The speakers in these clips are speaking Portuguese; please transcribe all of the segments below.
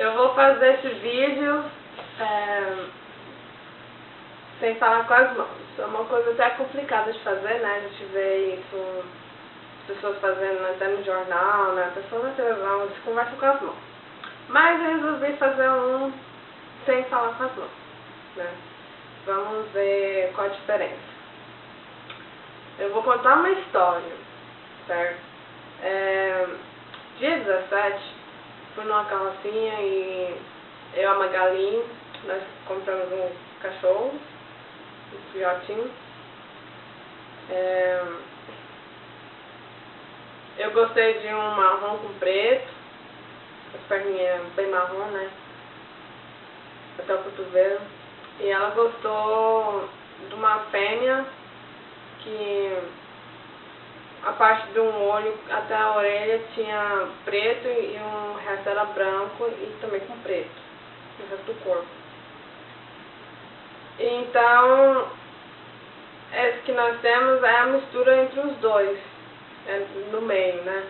Eu vou fazer esse vídeo sem falar com as mãos. É uma coisa até complicada de fazer, né? A gente vê isso, pessoas fazendo até no jornal, né? Pessoas na televisão, eles conversam com as mãos. Mas eu resolvi fazer um sem falar com as mãos, né? Vamos ver qual a diferença. Eu vou contar uma história, certo? Dia 17, fui numa carrocinha e eu e a Magali, nós compramos um cachorro, um filhotinho. Eu gostei de um marrom com preto, as perninhas bem marrom, né? Até o cotovelo. E ela gostou de uma fêmea que a parte de um olho até a orelha tinha preto e o resto era branco e também com preto, o resto do corpo. Então, esse que nós temos é a mistura entre os dois, no meio, né?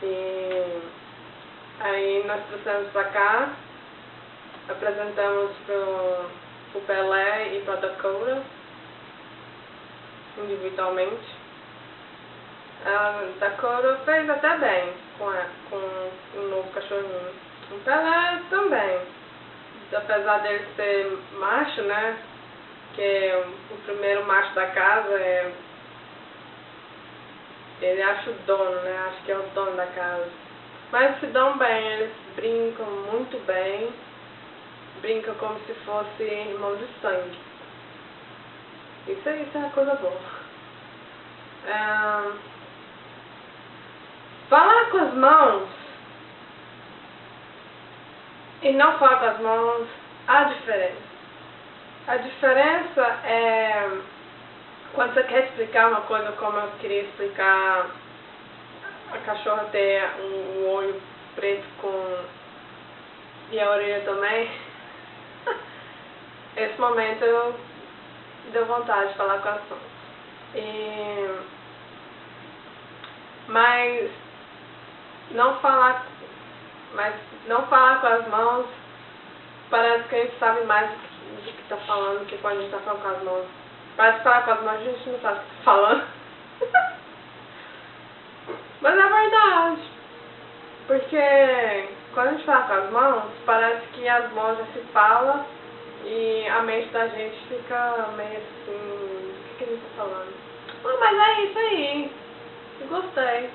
E aí nós trouxemos pra cá, apresentamos pro Pelé e pra Dakota, individualmente. A Dakota fez até bem com o novo cachorrinho. O Pelé também, apesar dele ser macho, né? Que o primeiro macho da casa ele acha o dono, né? Acho que é o dono da casa. Mas se dão bem, eles brincam muito bem. Brincam como se fosse irmão de sangue. Isso é uma coisa boa. Falar com as mãos e não falar com as mãos, há diferença. A diferença é quando você quer explicar uma coisa como eu queria explicar a cachorra ter um olho preto e a orelha também. Esse momento eu deu vontade de falar com as mãos. Mas não falar com as mãos, parece que a gente sabe mais do que está falando do que quando a gente está falando com as mãos. Parece que falar com as mãos a gente não sabe o que está falando. Mas é verdade. Porque quando a gente fala com as mãos, parece que as mãos já se falam e a mente da gente fica meio assim, o que a gente está falando? Mas é isso aí. Eu gostei.